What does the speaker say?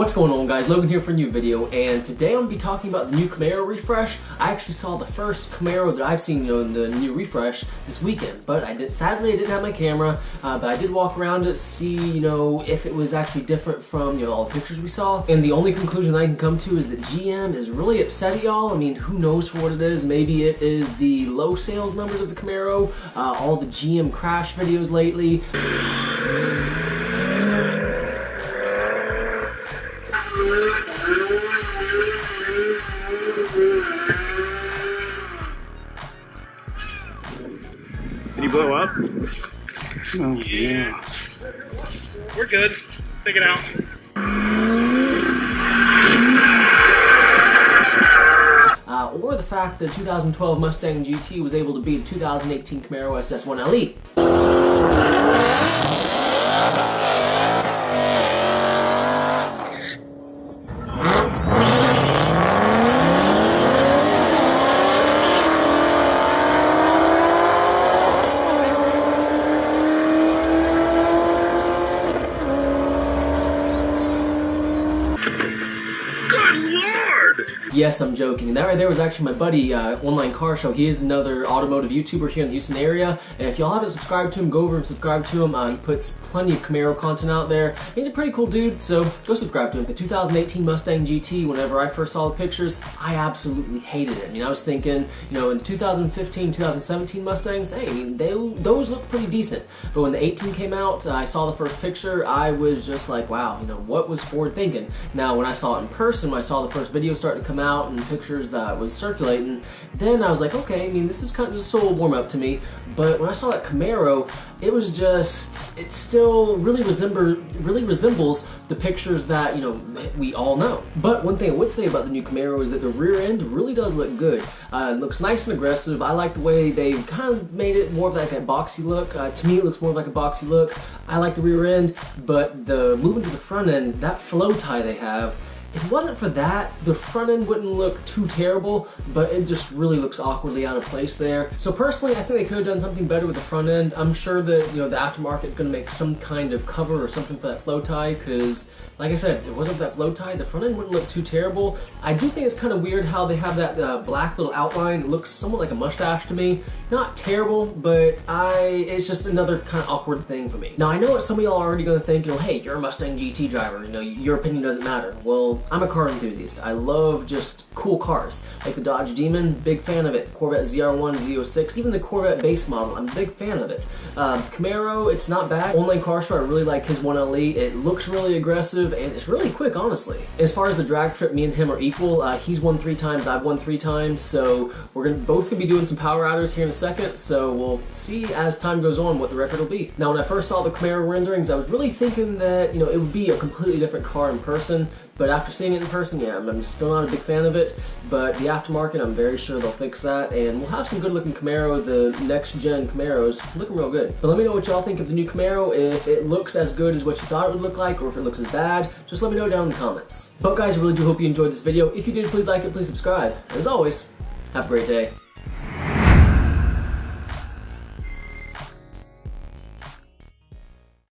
What's going on, guys? Logan here for a new video, and today I'm going to be talking about the new Camaro Refresh. I actually saw the first Camaro that I've seen, in the new Refresh this weekend, but sadly I didn't have my camera, but I did walk around to see, if it was actually different from, all the pictures we saw. And the only conclusion I can come to is that GM is really upset at y'all. I mean, who knows for what it is? Maybe it is the low sales numbers of the Camaro, all the GM crash videos lately. Did you blow up? Oh, yeah. We're good. Take it out. Or the fact that the 2012 Mustang GT was able to beat a 2018 Camaro SS 1LE. Yes, I'm joking. And that right there was actually my buddy, Online Car Show. He is another automotive YouTuber here in the Houston area. And if y'all haven't subscribed to him, go over and subscribe to him. He puts plenty of Camaro content out there. He's a pretty cool dude, so go subscribe to him. The 2018 Mustang GT, whenever I first saw the pictures, I absolutely hated it. I mean, I was thinking, in 2015, 2017 Mustangs, hey, I mean, those look pretty decent. But when the 18 came out, I saw the first picture, I was just like, wow, what was Ford thinking? Now, when I saw it in person, when I saw the first video start to come out and pictures that was circulating, then I was like, okay, I mean, this is kind of just a little warm up to me. But when I saw that Camaro, it was just, it still really resembles the pictures that, we all know. But one thing I would say about the new Camaro is that the rear end really does look good. It looks nice and aggressive. I like the way they kind of made it more of like that boxy look. To me, it looks more like a boxy look. I like the rear end, but the moving to the front end, that flow tie they have, if it wasn't for that, the front end wouldn't look too terrible, but it just really looks awkwardly out of place there. So personally, I think they could have done something better with the front end. I'm sure that, the aftermarket is going to make some kind of cover or something for that flow tie, because, like I said, if it wasn't for that flow tie, the front end wouldn't look too terrible. I do think it's kind of weird how they have that black little outline. It looks somewhat like a mustache to me. Not terrible, but it's just another kind of awkward thing for me. Now, I know what some of y'all are already going to think, hey, you're a Mustang GT driver, your opinion doesn't matter. Well, I'm a car enthusiast. I love just cool cars. Like the Dodge Demon, big fan of it. Corvette ZR1, Z06, even the Corvette base model, I'm a big fan of it. Camaro, it's not bad. Online Car Show, I really like his 1LE. It looks really aggressive, and it's really quick, honestly. As far as the drag trip, me and him are equal. He's won 3 times, I've won 3 times, so we're both gonna be doing some power outers here in a second, so we'll see as time goes on what the record will be. Now, when I first saw the Camaro renderings, I was really thinking that, it would be a completely different car in person, but after seeing it in person, yeah, I'm still not a big fan of it, but the aftermarket, I'm very sure they'll fix that, and we'll have some good looking Camaro. The next gen Camaros looking real good. But let me know what y'all think of the new Camaro, if it looks as good as what you thought it would look like, or if it looks as bad. Just let me know down in the comments. But guys, I really do hope you enjoyed this video. If you did, please like it, please subscribe. And as always, have a great day.